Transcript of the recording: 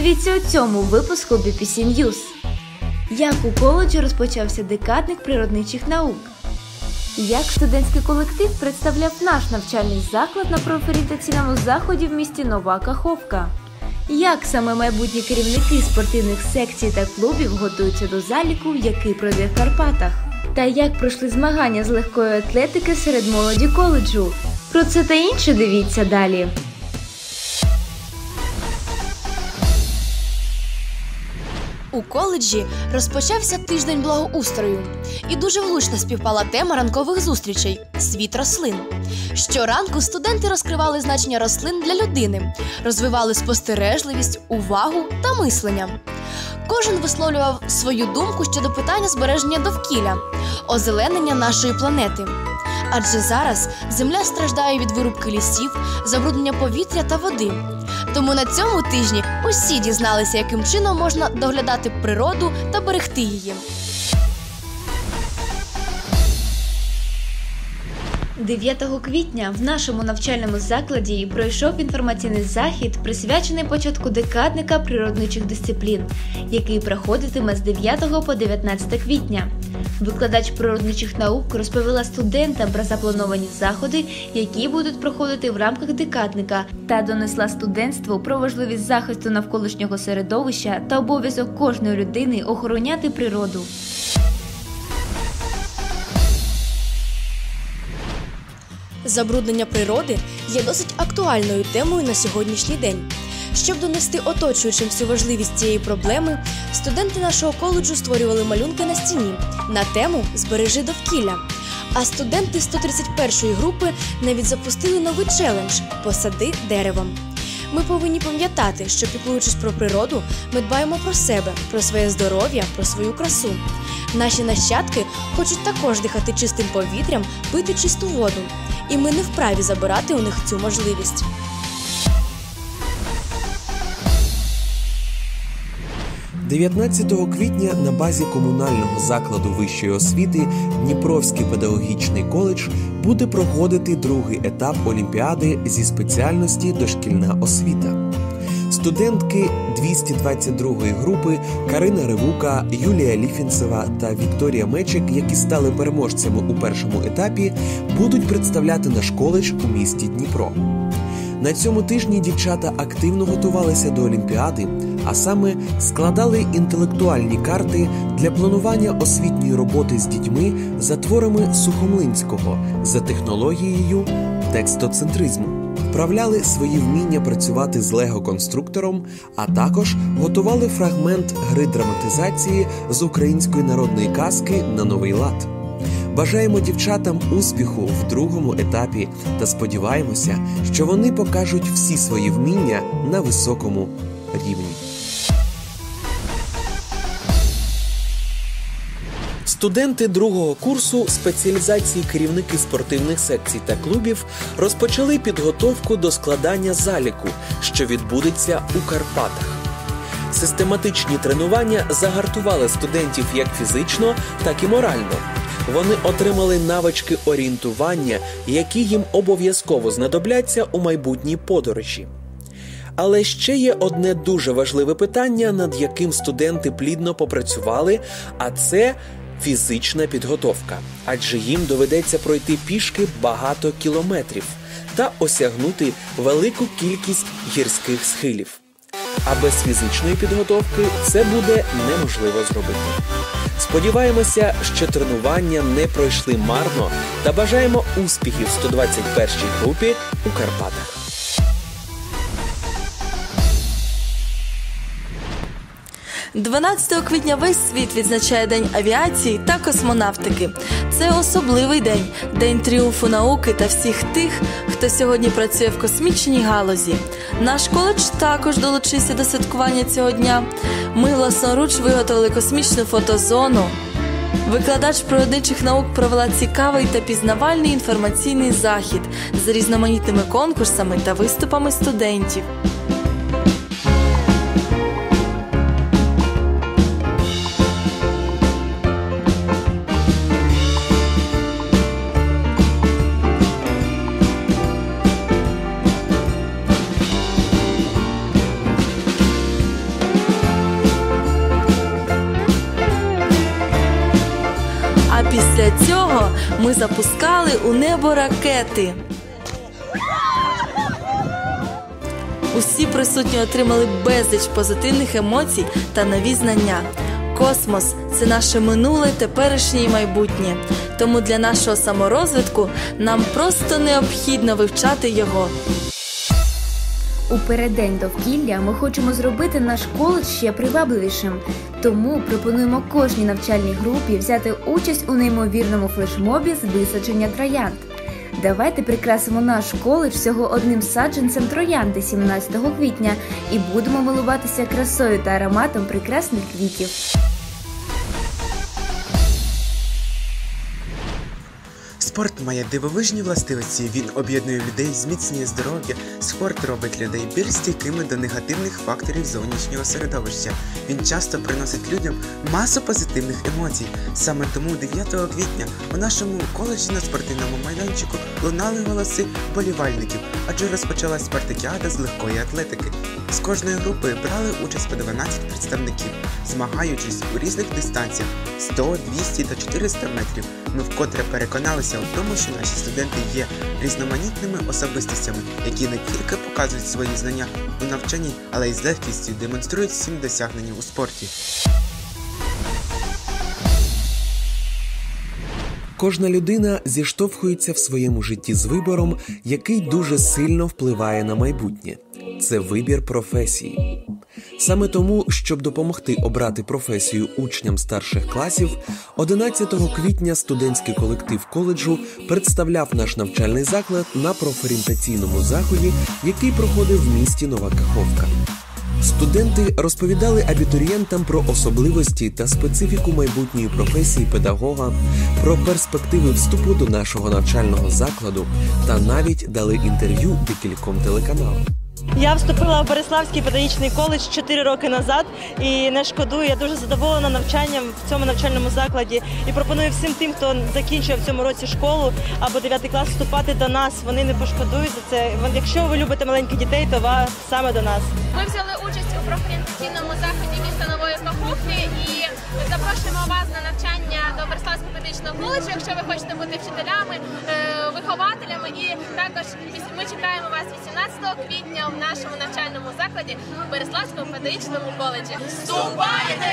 Дивіться у цьому випуску BBC News. Як у коледжі розпочався декадник природничих наук? Як студентський колектив представляв наш навчальний заклад на профорієнтаційному заході в місті Нова Каховка? Як саме майбутні керівники спортивних секцій та клубів готуються до заліку, який пройде в Карпатах? Та як пройшли змагання з легкої атлетики серед молоді коледжу? Про це та інше дивіться далі. У коледжі розпочався тиждень благоустрою. І дуже влучно співпала тема ранкових зустрічей – «Світ рослин». Щоранку студенти розкривали значення рослин для людини, розвивали спостережливість, увагу та мислення. Кожен висловлював свою думку щодо питання збереження довкілля, озеленення нашої планети. Адже зараз Земля страждає від вирубки лісів, забруднення повітря та води. Тому на цьому тижні усі дізналися, яким чином можна доглядати природу та берегти її. 9 квітня в нашому навчальному закладі пройшов інформаційний захід, присвячений початку декадника природничих дисциплін, який проходитиме з 9 по 19 квітня. Викладач природничих наук розповіла студентам про заплановані заходи, які будуть проходити в рамках декадника, та донесла студентству про важливість захисту навколишнього середовища та обов'язок кожної людини охороняти природу. Забруднення природи є досить актуальною темою на сьогоднішній день. Щоб донести оточуючим всю важливість цієї проблеми, студенти нашого коледжу створювали малюнки на стіні на тему «Збережи довкілля». А студенти 131-ї групи навіть запустили новий челендж «Посади дерево». Ми повинні пам'ятати, що, піклуючись про природу, ми дбаємо про себе, про своє здоров'я, про свою красу. Наші нащадки хочуть також дихати чистим повітрям, пити чисту воду. І ми не вправі забирати у них цю можливість. – 19 квітня на базі комунального закладу вищої освіти Дніпровський педагогічний коледж буде проходити другий етап Олімпіади зі спеціальності «Дошкільна освіта». Студентки 222-ї групи Карина Ривука, Юлія Ліфінцева та Вікторія Мечик, які стали переможцями у першому етапі, будуть представляти наш коледж у місті Дніпро. На цьому тижні дівчата активно готувалися до Олімпіади, а саме складали інтелектуальні карти для планування освітньої роботи з дітьми за творами Сухомлинського за технологією текстоцентризму. Вправляли свої вміння працювати з лего-конструктором, а також готували фрагмент гри драматизації з української народної казки на новий лад. Бажаємо дівчатам успіху в другому етапі та сподіваємося, що вони покажуть всі свої вміння на високому рівні. Студенти другого курсу спеціалізації керівники спортивних секцій та клубів розпочали підготовку до складання заліку, що відбудеться у Карпатах. Систематичні тренування загартували студентів як фізично, так і морально. Вони отримали навички орієнтування, які їм обов'язково знадобляться у майбутній подорожі. Але ще є одне дуже важливе питання, над яким студенти плідно попрацювали, а це фізична підготовка. Адже їм доведеться пройти пішки багато кілометрів та осягнути велику кількість гірських схилів. А без фізичної підготовки це буде неможливо зробити. Сподіваємося, що тренування не пройшли марно та бажаємо успіхів 121-й групі у Карпатах. 12 квітня весь світ відзначає День авіації та космонавтики. Це особливий день – день тріумфу науки та всіх тих, хто сьогодні працює в космічній галузі. Наш коледж також долучився до святкування цього дня. Ми власноруч виготовили космічну фотозону. Викладач природничих наук провела цікавий та пізнавальний інформаційний захід з різноманітними конкурсами та виступами студентів. Після цього ми запускали у небо ракети. Усі присутні отримали безліч позитивних емоцій та нові знання. Космос – це наше минуле, теперішнє і майбутнє. Тому для нашого саморозвитку нам просто необхідно вивчати його. У переддень довкілля ми хочемо зробити наш коледж ще привабливішим. Тому пропонуємо кожній навчальній групі взяти участь у неймовірному флешмобі з висадження троянд. Давайте прикрасимо наш коледж всього одним саджанцем троянди 17 квітня і будемо милуватися красою та ароматом прекрасних квітів. Спорт має дивовижні властивості, він об'єднує людей, зміцнює здоров'я. Спорт робить людей більш стійкими до негативних факторів зовнішнього середовища. Він часто приносить людям масу позитивних емоцій. Саме тому 9 квітня у нашому коледжі на спортивному майданчику лунали голоси вболівальників, адже розпочалась спартакіада з легкої атлетики. З кожної групи брали участь по 12 представників, змагаючись у різних дистанціях – 100, 200 та 400 метрів. Ми вкотре переконалися у тому, що наші студенти є різноманітними особистостями, які не тільки показують свої знання у навчанні, але й з легкістю демонструють всім досягнення у спорті. Кожна людина зіштовхується в своєму житті з вибором, який дуже сильно впливає на майбутнє. Це вибір професії. Саме тому, щоб допомогти обрати професію учням старших класів, 11 квітня студентський колектив коледжу представляв наш навчальний заклад на профорієнтаційному заході, який проходив в місті Нова Каховка. Студенти розповідали абітурієнтам про особливості та специфіку майбутньої професії педагога, про перспективи вступу до нашого навчального закладу та навіть дали інтерв'ю декільком телеканалам. Я вступила в Береславський педагогічний коледж 4 роки назад і не шкодую, я дуже задоволена навчанням в цьому навчальному закладі і пропоную всім тим, хто закінчує в цьому році школу або 9 клас, вступати до нас, вони не пошкодують за це. Якщо ви любите маленьких дітей, то саме до нас. Ми взяли участь у профорієнтаційному заході міста Нової Каховки і запрошуємо вас на навчання до Береславського педагогічного коледжу, якщо ви хочете бути вчителями, вихователями, і також ми чекаємо вас 18 квітня в нашому навчальному закладі у Береславському педагогічному коледжі. Вступайте!